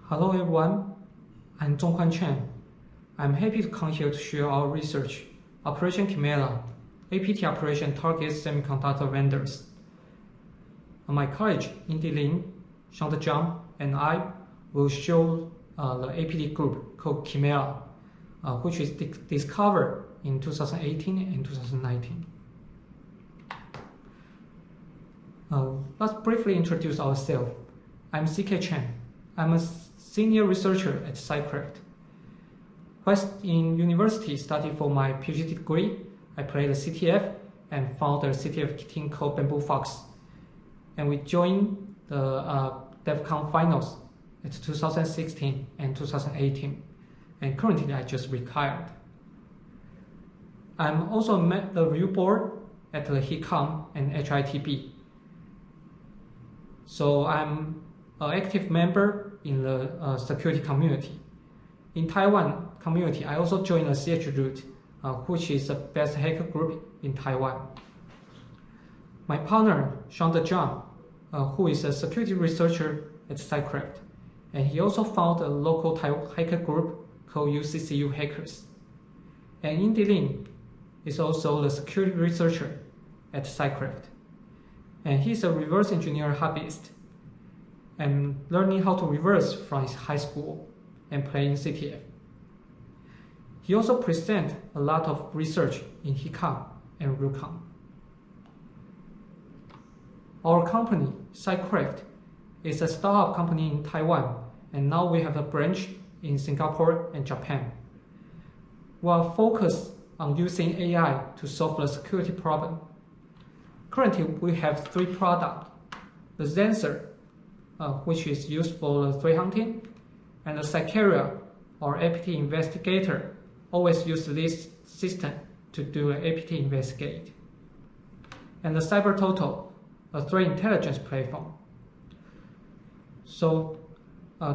Hello everyone, I'm Zhonghuan Chen. I'm happy to come here to share our research. Operation Chimera, APT operation targets semiconductor vendors. My colleague Indy Lin, Sean Zhang, and I will show the APT group called Chimera, which is discovered in 2018 and 2019. Let's briefly introduce ourselves. I'm CK Chen. I'm a senior researcher at Cycraft. Whilst in university studying for my PhD degree, I played the CTF and found a CTF team called Bamboo Fox. And we joined the DevCon finals at 2016 and 2018. And currently I just retired. I'm also met the review board at the HICOM and HITB. So I'm an active member in the security community. In Taiwan community, I also joined the CH Root, which is the best hacker group in Taiwan. My partner, Sean Zhang, who is a security researcher at Cycraft, and he also founded a local hacker group called UCCU Hackers. And Indy Lin is also the security researcher at Cycraft. And he's a reverse engineer hobbyist and learning how to reverse from his high school and playing CTF. He also presents a lot of research in HICOM and RUCOM. Our company, Cycraft, is a startup company in Taiwan, and now we have a branch in Singapore and Japan. We are focused on using AI to solve the security problem. Currently, we have 3 products: the Sensor, which is used for the threat hunting, and the Cycaria, or APT investigator, always use this system to do an APT investigate. And the CyberTotal, a threat intelligence platform. So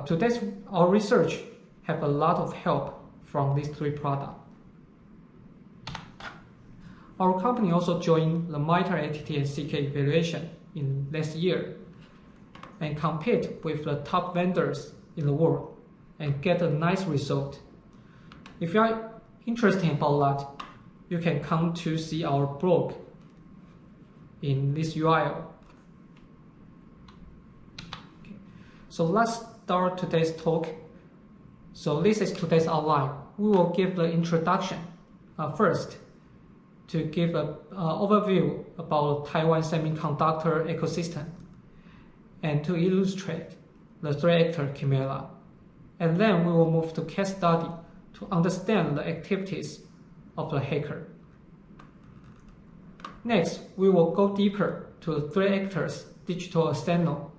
today's our research have a lot of help from these 3 products. Our company also joined the MITRE ATT and CK evaluation in last year and compete with the top vendors in the world and get a nice result. If you are interested about that, you can come to see our blog in this URL. Okay. So let's start today's talk. So this is today's outline. We will give the introduction first, to give an overview about Taiwan semiconductor ecosystem and to illustrate the threat actor Chimera. And then we will move to case study to understand the activities of the hacker. Next, we will go deeper to the threat actor's digital arsenal,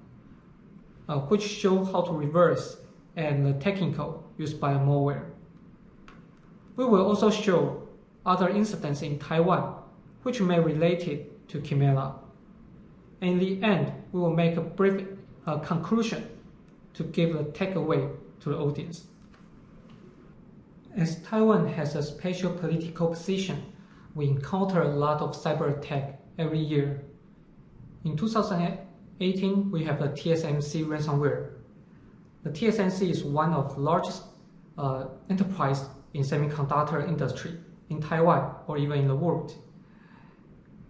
which show how to reverse and the technical used by the malware. We will also show other incidents in Taiwan which may relate it to Chimera. In the end, we will make a brief conclusion to give a takeaway to the audience. As Taiwan has a special political position, we encounter a lot of cyber attack every year. In 2018, we have the TSMC ransomware. The TSMC is one of the largest enterprise in semiconductor industry in Taiwan or even in the world.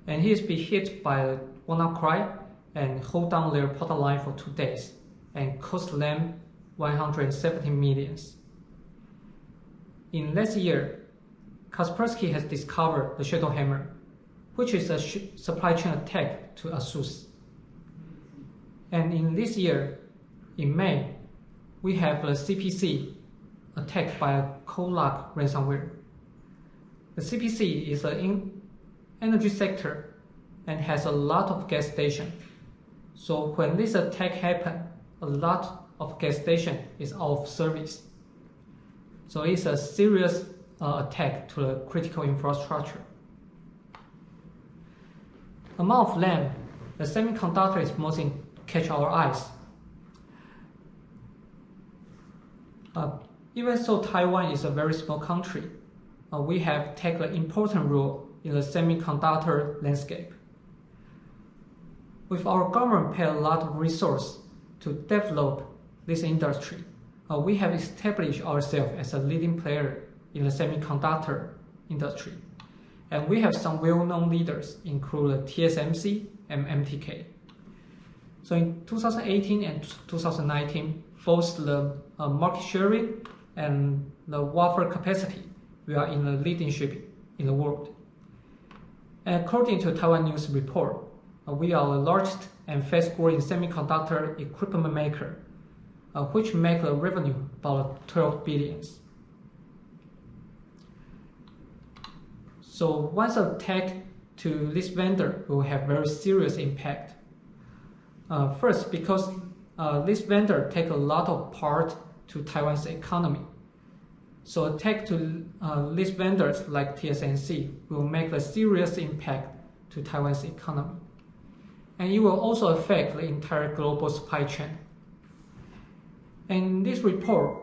And he has been hit by WannaCry and hold down their product line for 2 days and cost them 170 million. In last year, Kaspersky has discovered the Shadow Hammer, which is a supply chain attack to ASUS. And in this year, in May, we have the CPC attacked by a Cobalt ransomware. The CPC is an energy sector and has a lot of gas stations. So when this attack happens, a lot of gas station is out of service. So it's a serious attack to the critical infrastructure. Among them, the semiconductor is most catch our eyes. Even so, Taiwan is a very small country. We have taken an important role in the semiconductor landscape. With our government pay a lot of resources to develop this industry, we have established ourselves as a leading player in the semiconductor industry. And we have some well-known leaders, including TSMC and MTK. So in 2018 and 2019, both the market sharing and the wafer capacity, we are in the leadership in the world. And according to Taiwan News report, we are the largest and fast-growing semiconductor equipment maker, which make a revenue about 12 billion. So once attack to this vendor will have very serious impact. First, because this vendor take a lot of part to Taiwan's economy. So attack to these vendors like TSMC will make a serious impact to Taiwan's economy. And it will also affect the entire global supply chain. In this report,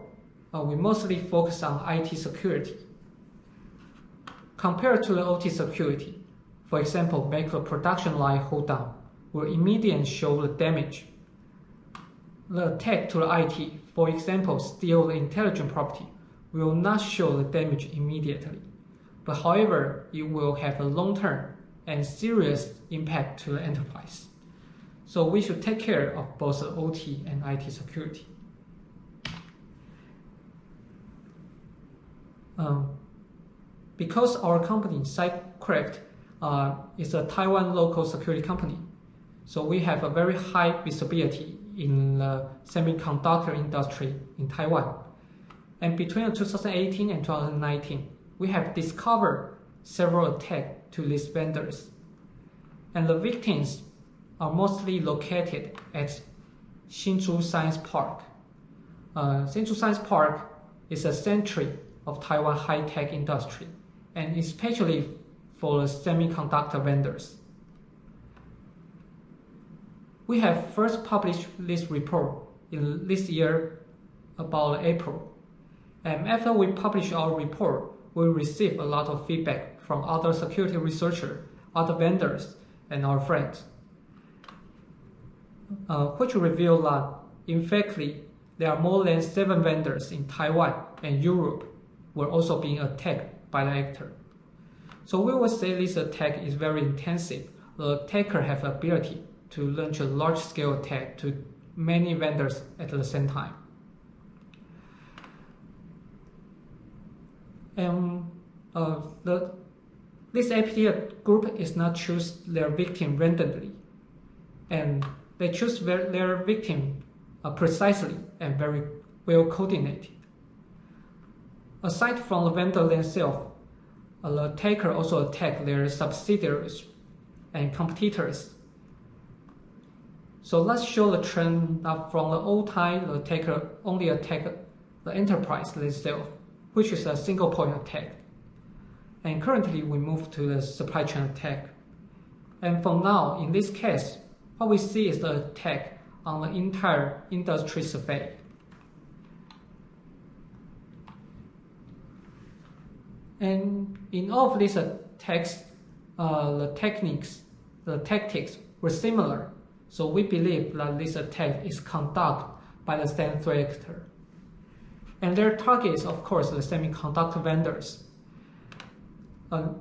we mostly focus on IT security. Compared to the OT security, for example, make the production line hold down, will immediately show the damage. The attack to the IT, for example, steal the intelligent property, will not show the damage immediately. But however, it will have a long-term and serious impact to the enterprise. So we should take care of both the OT and IT security. Because our company, Cybercraft, is a Taiwan local security company, so we have a very high visibility in the semiconductor industry in Taiwan. And between 2018 and 2019, we have discovered several attacks to these vendors. And the victims are mostly located at Hsinchu Science Park. Hsinchu Science Park is a center of Taiwan high-tech industry, and especially for the semiconductor vendors. We have first published this report in this year about April. And after we publish our report, we receive a lot of feedback from other security researchers, other vendors, and our friends, which reveal that, in fact, there are more than 7 vendors in Taiwan and Europe were also being attacked by the actor. So we will say this attack is very intensive. The attacker have the ability to launch a large-scale attack to many vendors at the same time. And this APT group is not choose their victim randomly, and they choose their victim precisely and very well coordinated. Aside from the vendor themselves, the attacker also attack their subsidiaries and competitors. So let's show the trend that from the old time, the attacker only attacked the enterprise themselves, which is a single point attack. And currently we move to the supply chain attack. And for now, in this case, what we see is the attack on the entire industry survey. And in all of these attacks, the tactics were similar. So we believe that this attack is conducted by the same threat actor. And their target is, of course, the semiconductor vendors. The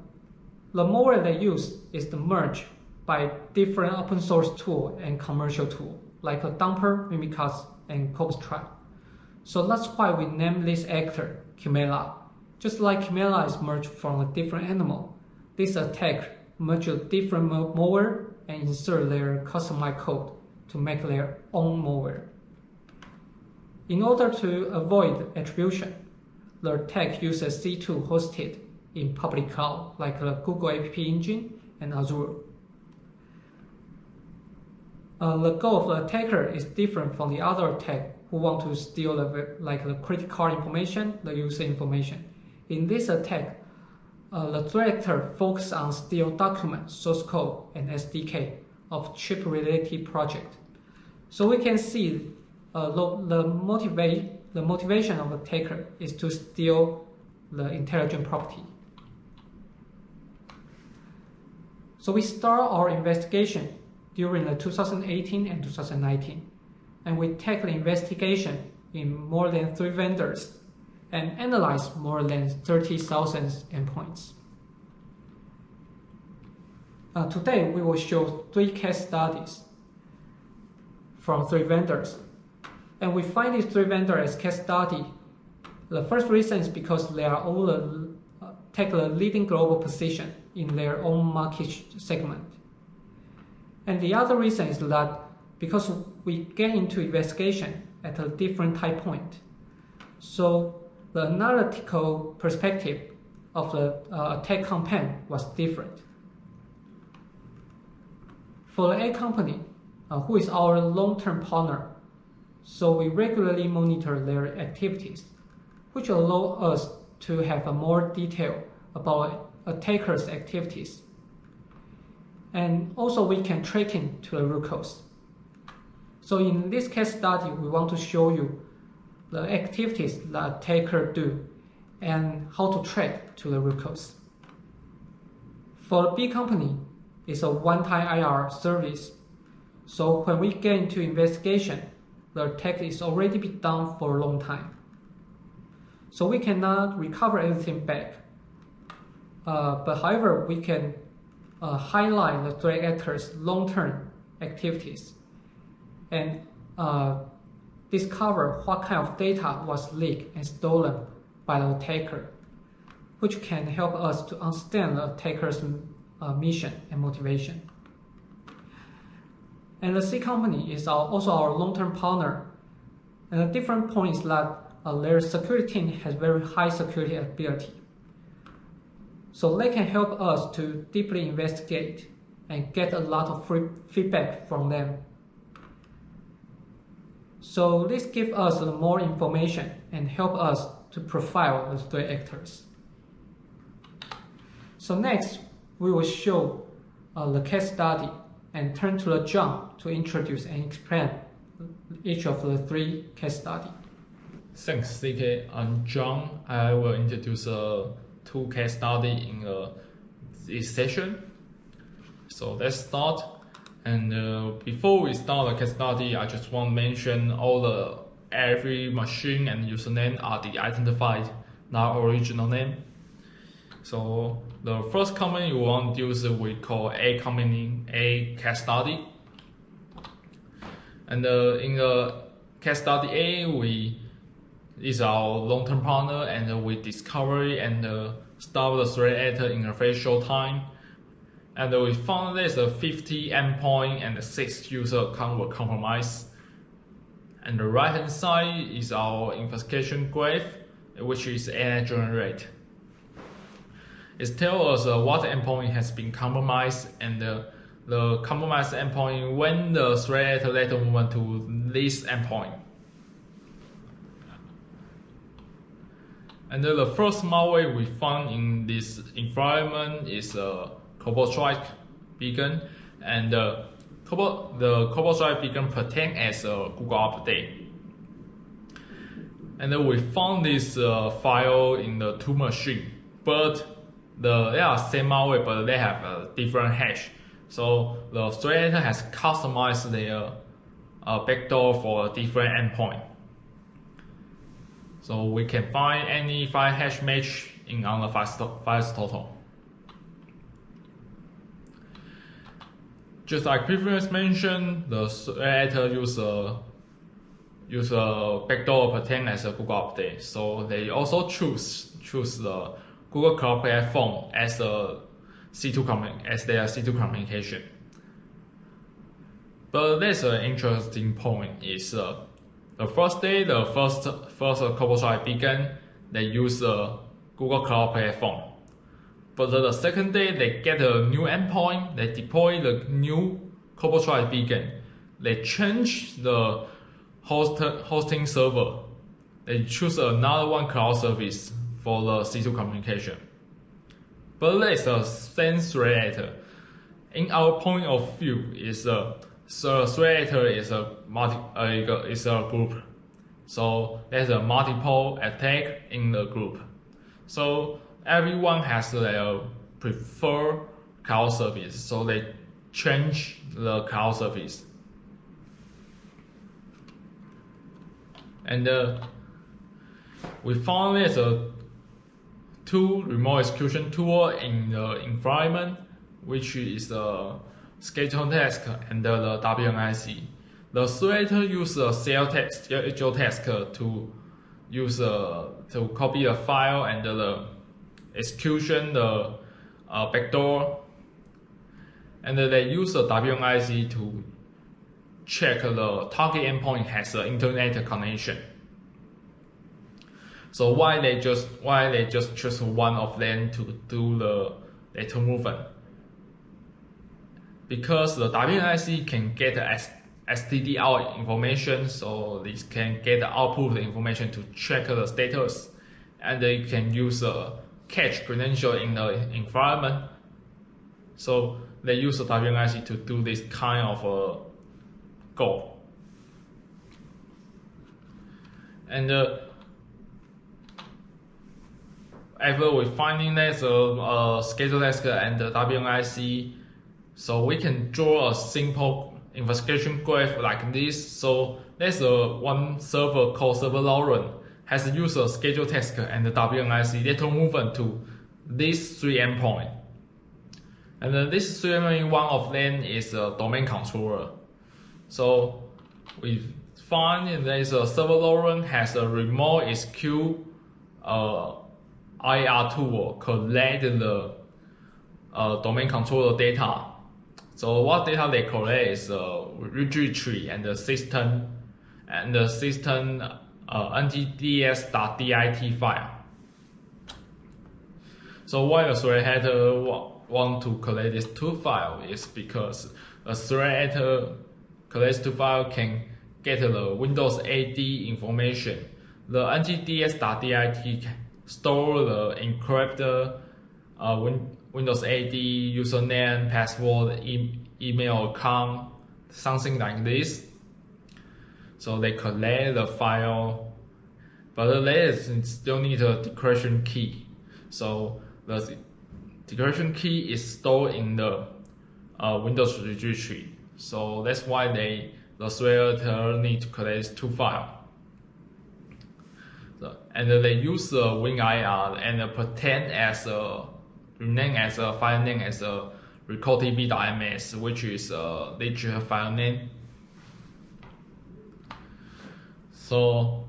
malware they use is the merge by different open source tool and commercial tool, like a Dumpert, Made, and Cobalt. So that's why we name this actor Chimera. Just like Chimera is merged from a different animal, this attack merges different malware and insert their customized code to make their own malware. In order to avoid attribution, the attack uses C2 hosted in public cloud, like the Google App Engine and Azure. The goal of the attacker is different from the other attack who want to steal the credit card information, the user information. In this attack, the threat actor focuses on steal documents, source code, and SDK of chip-related project. So we can see the motivation of the attacker is to steal the intelligent property. So we start our investigation during the 2018 and 2019, and we take the investigation in more than 3 vendors and analyze more than 30,000 endpoints. Today, we will show 3 case studies from 3 vendors. And we find these 3 vendors as case study. The first reason is because they are all take a leading global position in their own market segment. And the other reason is that because we get into investigation at a different time point, so the analytical perspective of the attack campaign was different. For the A company, who is our long-term partner, so we regularly monitor their activities, which allow us to have a more detail about attackers' activities. And also we can track into the root cause. So in this case study, we want to show you the activities the attacker do and how to track to the root cause. For the B company, it's a one-time IR service. So when we get into investigation, the attack is already been done for a long time. So we cannot recover everything back. But however, we can highlight the threat actor's long-term activities and discover what kind of data was leaked and stolen by the attacker, which can help us to understand the attacker's mission and motivation. And the C company is also our long-term partner. And the different point is that their security team has very high security ability. So they can help us to deeply investigate and get a lot of free feedback from them. So this gives us more information and help us to profile the threat actors. So next, we will show the case study and turn to the John to introduce and explain each of the 3 case studies. Thanks, CK. I'm John. I will introduce 2 case studies in this session. So let's start. And before we start the case study, I just want to mention every machine and username are de-identified, not original name. So the first company we want to use we call A company, A case study. And in the case study A, is our long-term partner, and we discover and stop the threat actor in a very short time. And we found there's a 50 endpoint and 6 user account were compromised. And the right hand side is our investigation graph, which is AI generate. It tells us what endpoint has been compromised and the compromised endpoint when the threat actor later move to this endpoint. And the first malware we found in this environment is a Cobalt Strike beacon, and the Cobalt Strike beacon pretend as a Google update. And then we found this file in the 2 machines, but they are same malware, but they have a different hash. So the threat actor has customized their backdoor for a different endpoint. So we can find any file hash match in on the files total. Just like previously mentioned, the threat actor use a backdoor pretend as a Google update. So they also choose the Google Cloud Platform as their C2 communication. But there's an interesting point is the first day, the first Cobalt Strike beacon, they use the Google Cloud Platform. But the second day, they get a new endpoint, they deploy the new Cobalt Strike beacon. They change the hosting server. They choose another one cloud service for the C2 communication. But there's a same threat actor. In our point of view, the threat actor is a group. So there's a multiple attack in the group. So everyone has their preferred cloud service. So they change the cloud service. And we found there's two remote execution tool in the environment, which is the schedule task and the WNIC. The Threader use a schedule task to use to copy the file and the execution the backdoor, and they use the WNIC to check the target endpoint has an internet connection. So why they just choose one of them to do the data movement? Because the WNIC can get STD out information, so this can get the output information to check the status, and they can use a cache credential in the environment. So they use the WNIC to do this kind of goal. And after we finding there's a schedule task and the WNIC, so we can draw a simple investigation graph like this. So there's one server called server Lauren has used a schedule task and the WNIC data movement to these three endpoints. And this three endpoint, one of them is a domain controller. So we find there's a server Lauren has a remote execute IR tool collect the domain controller data. So what data they collect is registry and the system NTDS.DIT file. So why the threat actor want to collect these two files is because a threat actor collects two files can get the Windows AD information. The NTDS.DIT store the encrypted Windows AD username, password, email account, something like this. So they collect the file, but they still need a decryption key. So the decryption key is stored in the Windows registry. So that's why the threader need to collect two files. And they use the WinRAR and pretend as rename as a file name as a recordtb.ms, which is a legit file name. So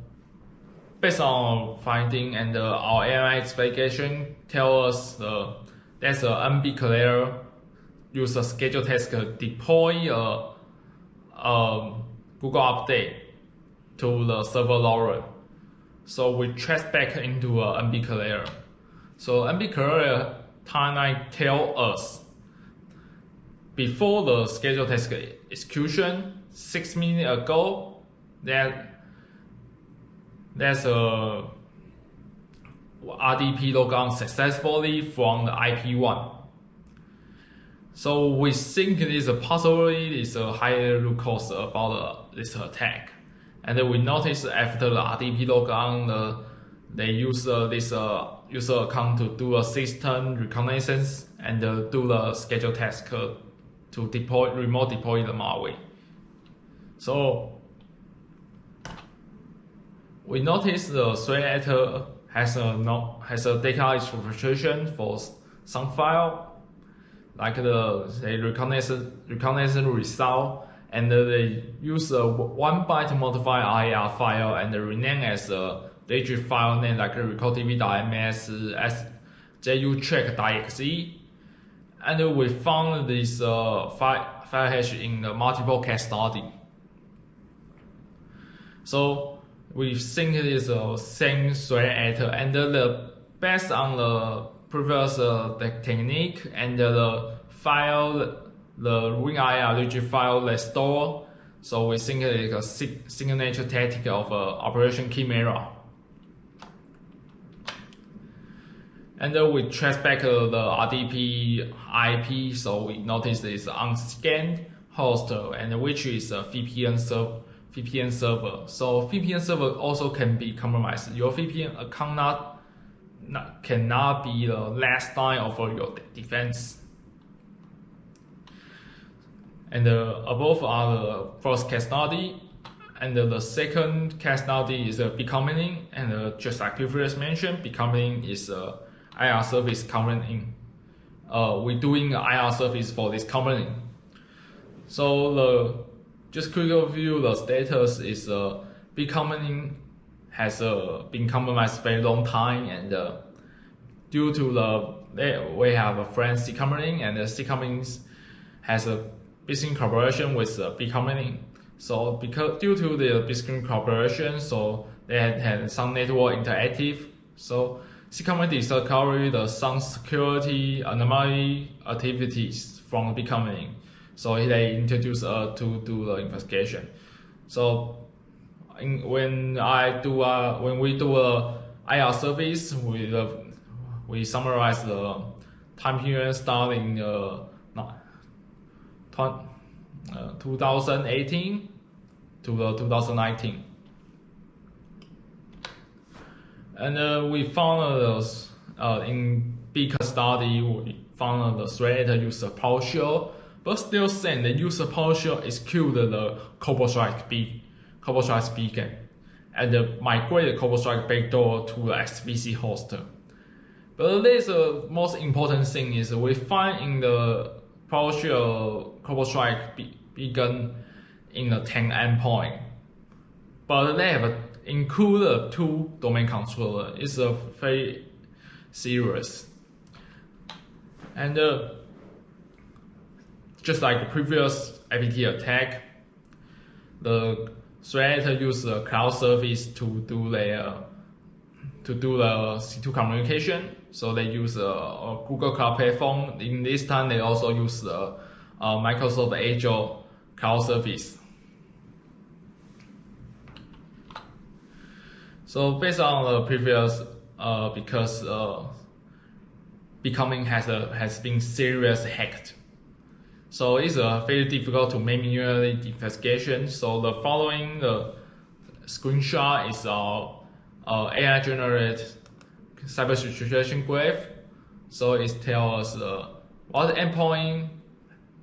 based on finding and our AI investigation tell us there's a NB-CLAIR use a schedule task deploy a Google update to the server Lauren. So we trace back into NB-CLAIR. So NB-CLAIR timeline tell us before the schedule task execution 6 minutes ago that there's a RDP logout successfully from the IP1. So we think it is a possibility is a higher root cause about this attack. And then we notice after the RDP logout, they use this user account to do a system reconnaissance and do the schedule task to remote deploy the malware. So we notice the threat actor has a data exfiltration for some file, like the reconnaissance result, and they use a 1 byte modified IR file and rename as a legit file name like recordtb.ms as jucheck.exe. And we found this file hash in the multiple case study. So we think it is the same threat actor, and based on the previous technique and the file, the WinRAR legit file they store, so we think it is a signature tactic of Operation Chimera. And then we trace back the RDP IP, so we notice it's unscanned host, and which is a VPN server. So VPN server also can be compromised. Your VPN account cannot be the last line of your defense. And above are the first case study, And the second case study is becoming, and just like previously mentioned, becoming is IR service component. We're doing IR service for this component. So just quick overview, the status is becoming has been compromised very long time, and due to we have a friend C company, and C company has a business cooperation with B company. So due to the business cooperation, so they had some network interactive. So C company discovered some security anomaly activities from B company. So they introduced us to do the investigation. So when we do a IR service, we summarize the time period starting 2018 to 2019, and we found in big study we found the threat use Powershell, but still send the user Powershell execute the Cobalt Strike beacon and migrate the Cobalt Strike backdoor to the XBC host. But this most important thing is we find in the Powershell Cobalt Strike beacon in the 10 endpoint, but they have included 2 domain controller. It's very serious, and just like the previous APT attack, the threat use the cloud service to do the C2 communication. So they use a Google Cloud Platform. In this time, they also use the Microsoft Azure Cloud Service. So based on the previous, because becoming has been seriously hacked, so it's very difficult to manually investigation. So the following screenshot is our AI generated cyber situation graph. So it tells us what endpoint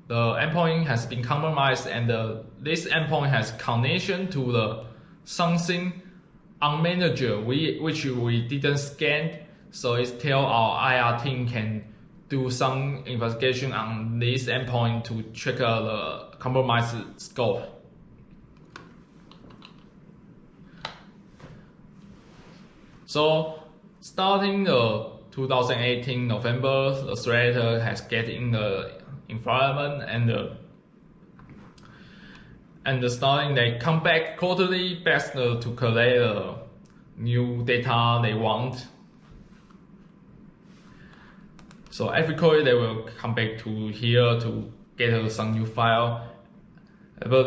the endpoint has been compromised, and this endpoint has connection to the something unmanaged which we didn't scan. So it tells our IR team can do some investigation on this endpoint to check the compromised scope. So starting the 2018 November, the threat has get in the environment, and starting they come back quarterly best to collect new data they want. So every quarter they will come back to here to get some new file, but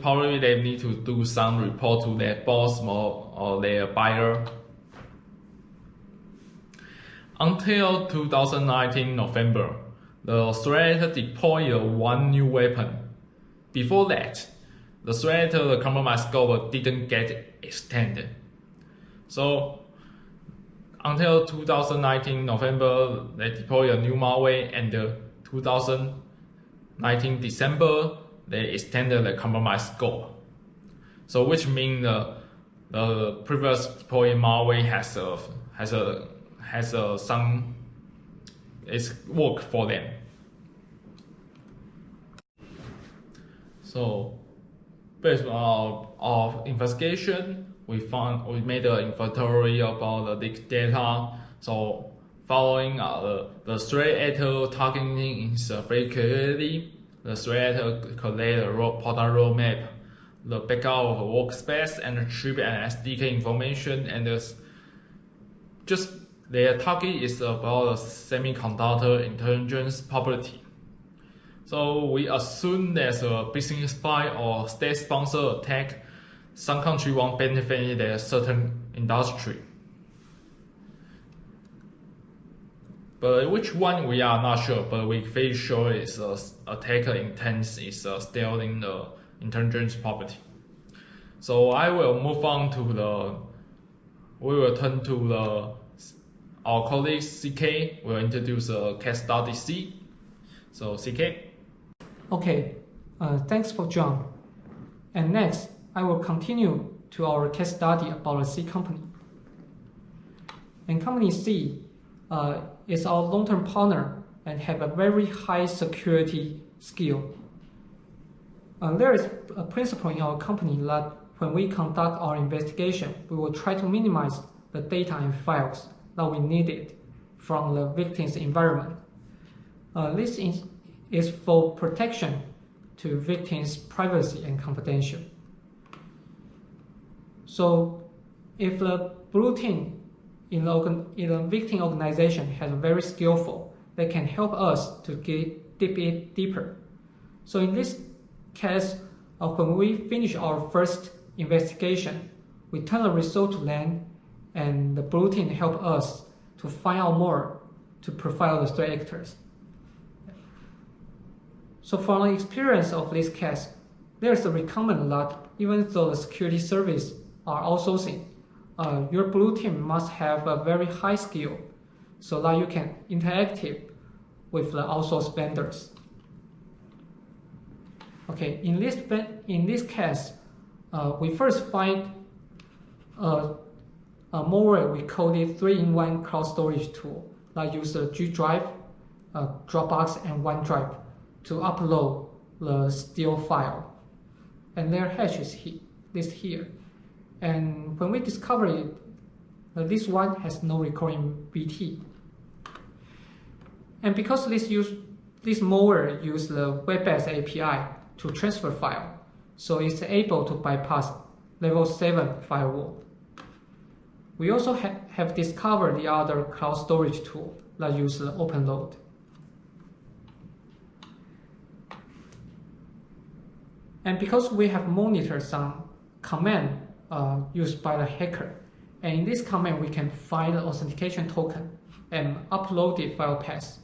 probably they need to do some report to their boss or their buyer. Until 2019 November, the threat deployed 1 new weapon. Before that, the threat, the compromise scope didn't get extended. So until 2019 November, they deployed a new malware, and 2019 December, they extended the compromise scope. So which means the previous deployed malware has some work for them. So based on our investigation, we made an inventory about the leaked data. So following the threat actor targeting is very clearly, the threat actor collect the product roadmap, the backup of workspace and the chip and SDK information, and just their target is about the semiconductor intelligence property. So we assume there's a business spy or state-sponsored attack. Some country won't benefit their certain industry, but which one we are not sure. But we very sure is attacker intent is stealing the intelligence property. So I will move on to we will turn to our colleague CK will introduce a case study C. So CK. Okay, thanks for John. And next, I will continue to our case study about the C company. And company C is our long-term partner and have a very high security skill. There is a principle in our company that when we conduct our investigation, we will try to minimize the data and files that we needed from the victim's environment. This is for protection to victims' privacy and confidential. So if the blue team in the victim organization has very skillful, they can help us to dig it deeper. So in this case, when we finish our first investigation, we turn the result to land, and the blue team help us to find out more to profile the threat actors. So from the experience of this case, there's a requirement that even though the security service are outsourcing, your blue team must have a very high skill so that you can interact with the outsourced vendors. Okay, in this case, we first find a malware we call it 3-in-1 cloud storage tool that uses a G Drive, Dropbox, and OneDrive to upload the steal file. And their hash is listed here. And when we discover it, this one has no recording BT. And because this malware uses the web-based API to transfer file, so it's able to bypass level 7 firewall. We also have discovered the other cloud storage tool that uses OpenLoad. And because we have monitored some command used by the hacker, and in this command we can find the authentication token and upload the file path.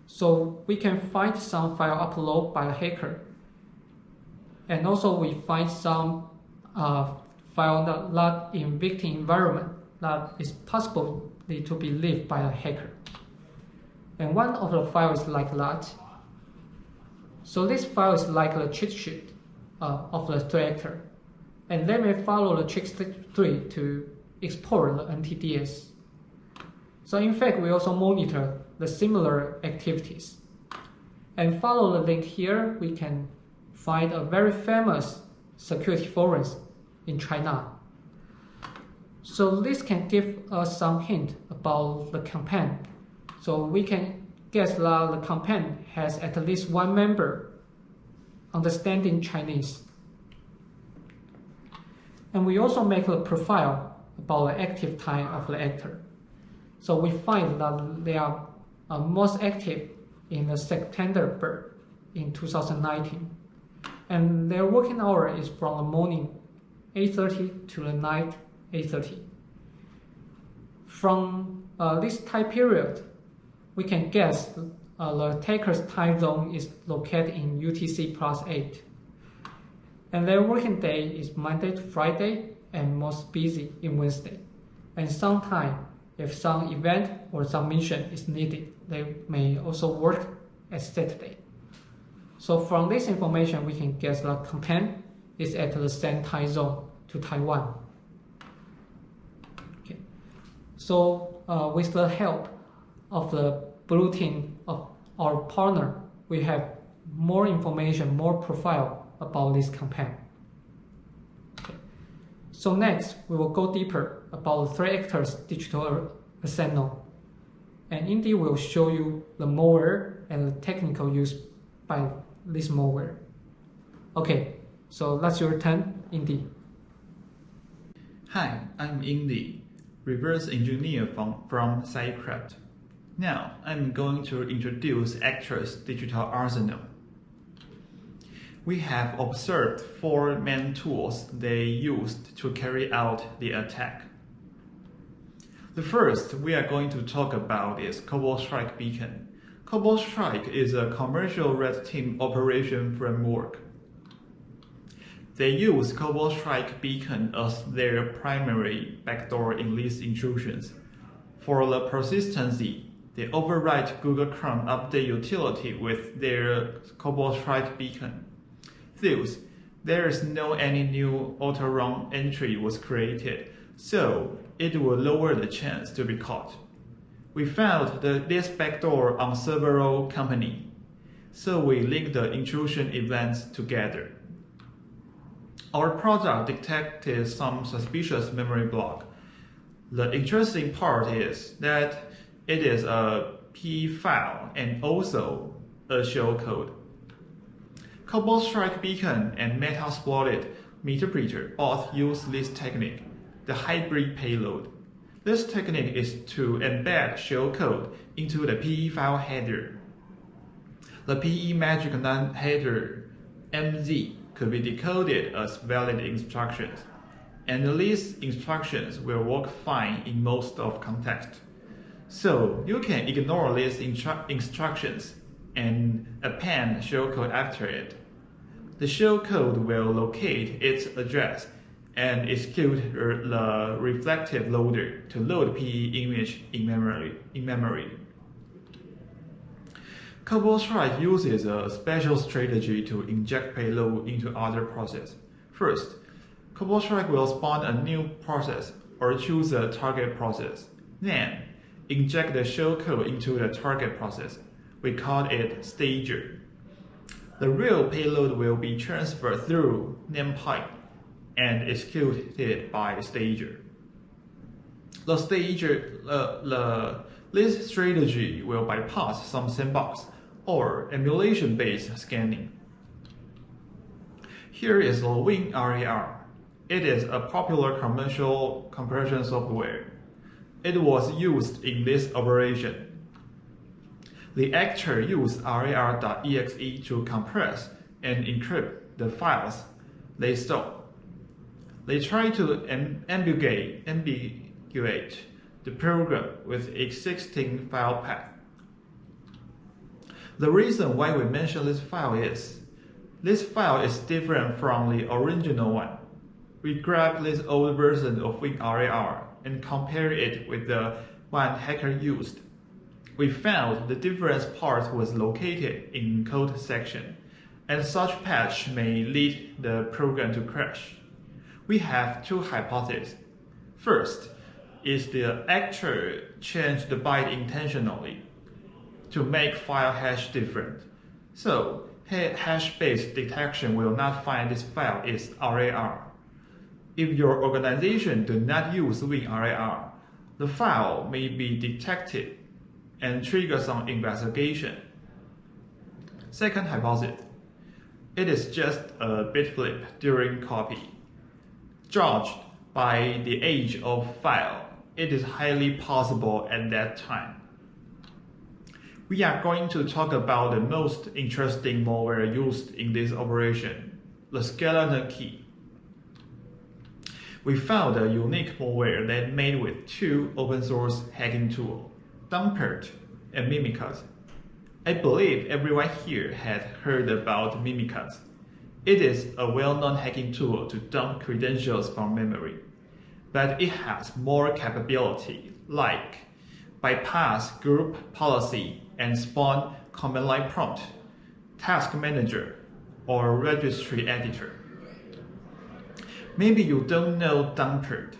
So we can find some file upload by the hacker, and also we find some file that in victim environment that is possible to be leaked by the hacker. And one of the files is like that. So this file is like the cheat sheet of the threat actor, and they may follow the trick tree to export the NTDS. So in fact, we also monitor the similar activities. And follow the link here, we can find a very famous security forums in China. So this can give us some hint about the campaign. So we can guess that the campaign has at least one member understanding Chinese. And we also make a profile about the active time of the actor. So we find that they are most active in the September in 2019. And their working hour is from the morning 8:30 to the night 8:30. From this time period, we can guess the attacker's time zone is located in UTC +8. And their working day is Monday to Friday and most busy in Wednesday. And sometimes, if some event or some mission is needed, they may also work at Saturday. So from this information, we can guess that campaign is at the same time zone to Taiwan. Okay. So with the help of the blue team of our partner, we have more information, more profile about this campaign. Okay. So next, we will go deeper about the threat actor's digital arsenal. And Indy will show you the malware and the technical use by this malware. Okay, so that's your turn, Indy. Hi, I'm Indy, reverse engineer from Cyberattack. Now, I'm going to introduce actors' digital arsenal. We have observed 4 main tools they used to carry out the attack. The first we are going to talk about is Cobalt Strike Beacon. Cobalt Strike is a commercial red team operation framework. They use Cobalt Strike Beacon as their primary backdoor in these intrusions. For the persistency, they overwrite Google Chrome update utility with their Cobalt Strike Beacon. Thus, there is no any new auto-run entry was created, so it will lower the chance to be caught. We found this backdoor on several companies, so we linked the intrusion events together. Our project detected some suspicious memory block. The interesting part is that it is a PE file and also a shellcode. Cobalt Strike Beacon and Metasploited Interpreter both use this technique, the hybrid payload. This technique is to embed shellcode into the PE file header. The PE magic non-header MZ could be decoded as valid instructions, and these instructions will work fine in most of context. So you can ignore these instructions and append shellcode after it. The shellcode will locate its address and execute the reflective loader to load PE image in memory. Cobalt Strike uses a special strategy to inject payload into other processes. First, Cobalt Strike will spawn a new process or choose a target process. Then, inject the shellcode into the target process. We call it stager. The real payload will be transferred through name pipe and executed by stager. This strategy will bypass some sandbox or emulation-based scanning. Here is the WinRAR. It is a popular commercial compression software. It was used in this operation. The actor used rar.exe to compress and encrypt the files they stole. They tried to ambiguate the program with existing file path. The reason why we mention this file is different from the original one. We grabbed this old version of WinRAR and compared it with the one hacker used. We found the difference part was located in code section, and such patch may lead the program to crash. We have two hypotheses. First, is the actor changed the byte intentionally to make file hash different. So, hash-based detection will not find this file is RAR. If your organization does not use WinRAR, the file may be detected and trigger some investigation. Second hypothesis, it is just a bit flip during copy. Judged by the age of file, it is highly possible at that time. We are going to talk about the most interesting malware used in this operation, the skeleton key. We found a unique malware that made with two open source hacking tools, Dumpert and Mimikas. I believe everyone here had heard about Mimikas. It is a well-known hacking tool to dump credentials from memory, but it has more capability, like bypass group policy and spawn command line prompt, task manager, or registry editor. Maybe you don't know Dumpert.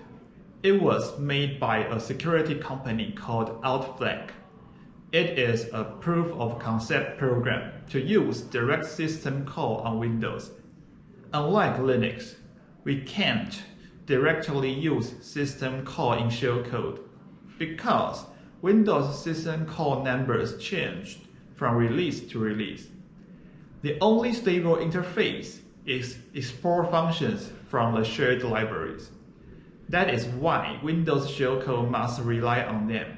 It was made by a security company called Outflank. It is a proof of concept program to use direct system call on Windows. Unlike Linux, we can't directly use system call in shellcode because Windows system call numbers changed from release to release. The only stable interface is export functions from the shared libraries. That is why Windows shellcode must rely on them,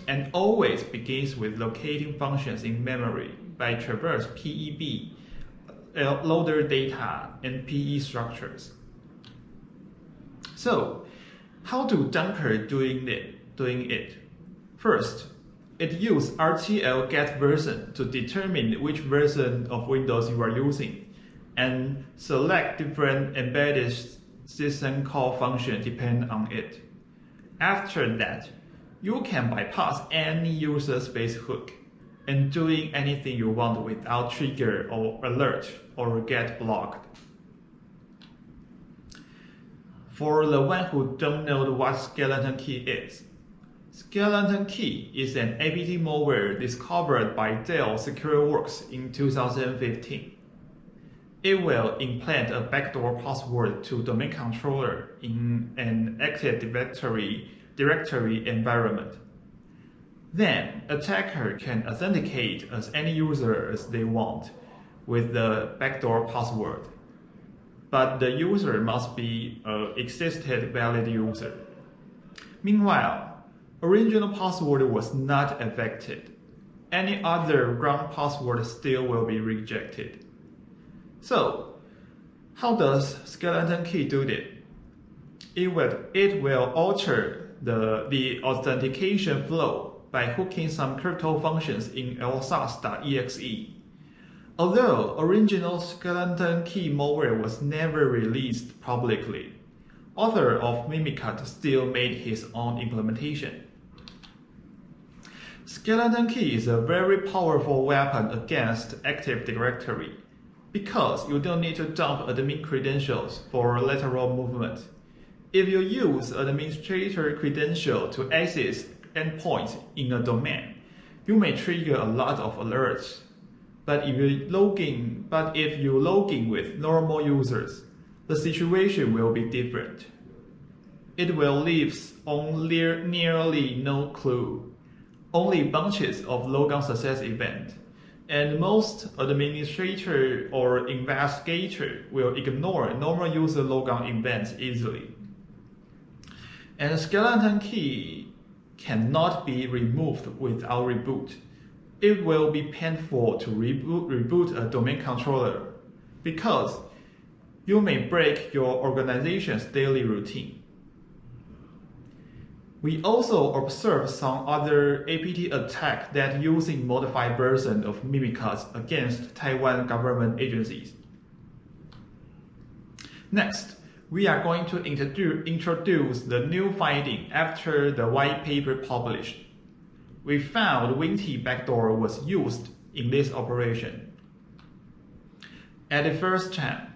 and always begins with locating functions in memory by traverse PEB, loader data, and PE structures. So, how do Dumpert doing it? First, it uses RTL get version to determine which version of Windows you are using, and select different embedded system call function depending on it. After that, you can bypass any user space hook and doing anything you want without trigger or alert or get blocked. For the one who don't know what skeleton key is, skeleton key is an APT malware discovered by Dell SecureWorks in 2015. It will implant a backdoor password to domain controller in an Active Directory environment. Then, attacker can authenticate as any user as they want with the backdoor password. But the user must be an existing valid user. Meanwhile, original password was not affected. Any other wrong password still will be rejected. So, how does skeleton key do it? It will alter the authentication flow by hooking some crypto functions in ASS.exe. Although original skeleton key malware was never released publicly, author of Mimicut still made his own implementation. Skeleton key is a very powerful weapon against Active Directory because you don't need to dump admin credentials for lateral movement. If you use administrator credential to access endpoints in a domain, you may trigger a lot of alerts. But if you log in with normal users, the situation will be different. It will leave on nearly no clue, only bunches of logon success events, and most administrator or investigator will ignore normal user logon events easily. And skeleton key cannot be removed without reboot. It will be painful to reboot a domain controller because you may break your organization's daily routine. We also observe some other APT attacks that using modified version of Mimicut against Taiwan government agencies. Next, we are going to introduce the new finding after the white paper published. We found WinT backdoor was used in this operation. At the first time,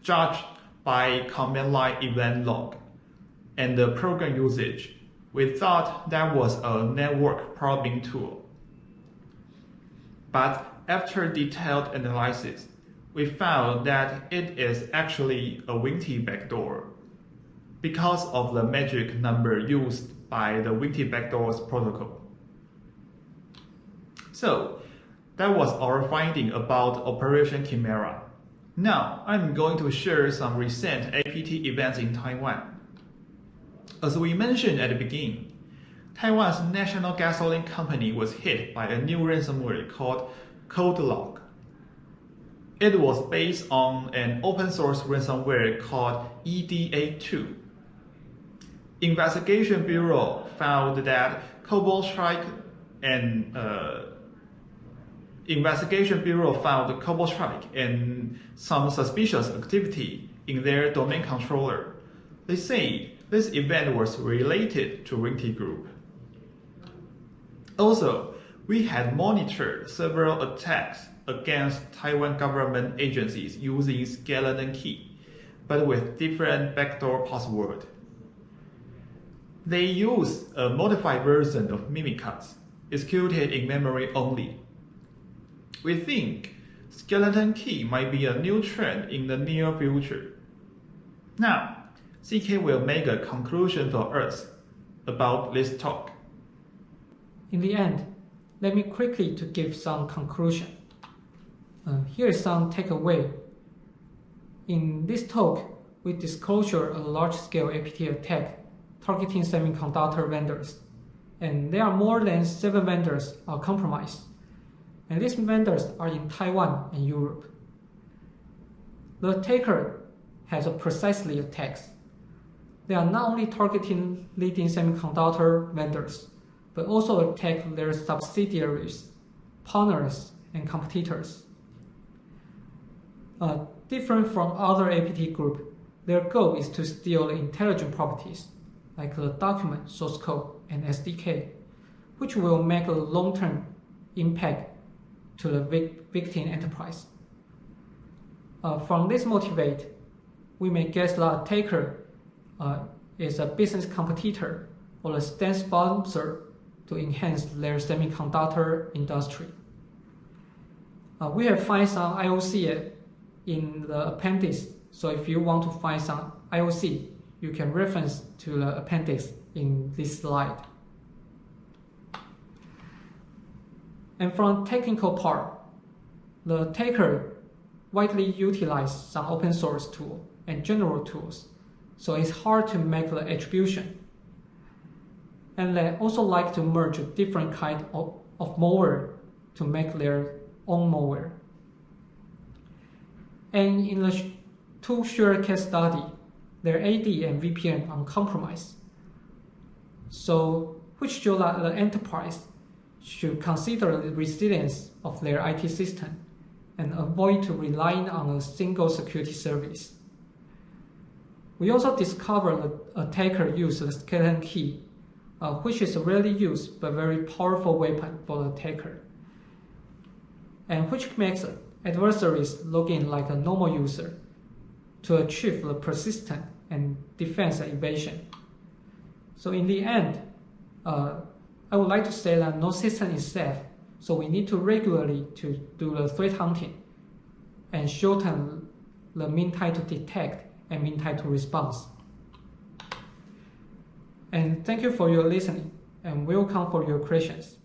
judged by command line event log and the program usage, we thought that was a network probing tool. But after detailed analysis, we found that it is actually a WinT backdoor because of the magic number used by the WinT backdoors protocol. So, that was our finding about Operation Chimera. Now, I'm going to share some recent APT events in Taiwan. As we mentioned at the beginning, Taiwan's national gasoline company was hit by a new ransomware called Cobalt. It was based on an open source ransomware called EDA2. Investigation Bureau found that Cobalt strike and some suspicious activity in their domain controller. They say this event was related to WinT group. Also, we had monitored several attacks against Taiwan government agencies using skeleton key, but with different backdoor password. They use a modified version of Mimicut, executed in memory only. We think skeleton key might be a new trend in the near future. Now, CK will make a conclusion for us about this talk. In the end, let me quickly to give some conclusion. Here is some takeaway. In this talk, we disclosure a large-scale APT attack targeting semiconductor vendors, and there are more than 7 vendors are compromised, and these vendors are in Taiwan and Europe. The attacker has precisely attacks. They are not only targeting leading semiconductor vendors, but also attack their subsidiaries, partners, and competitors. Different from other APT groups, their goal is to steal intelligent properties, like the document, source code, and SDK, which will make a long-term impact to the victim enterprise. From this motivate, we may guess the attacker is a business competitor or a stand sponsor to enhance their semiconductor industry. We have found some IOC in the appendix, so if you want to find some IOC, you can reference to the appendix in this slide. And from technical part, the taker widely utilizes some open source tool and general tools, so it's hard to make the attribution. And they also like to merge different kinds of malware to make their own malware. And in the two shared case study, their AD and VPN are uncompromised. So, which shows that the enterprise should consider the resilience of their IT system and avoid to relying on a single security service. We also discovered that a attacker used the skeleton key, which is a rarely used but very powerful weapon for the attacker, and which makes adversaries log in like a normal user to achieve the persistent and defense evasion. So in the end, I would like to say that no system is safe, so we need to regularly to do the threat hunting and shorten the mean time to detect and mean time to response. And thank you for your listening, and welcome for your questions.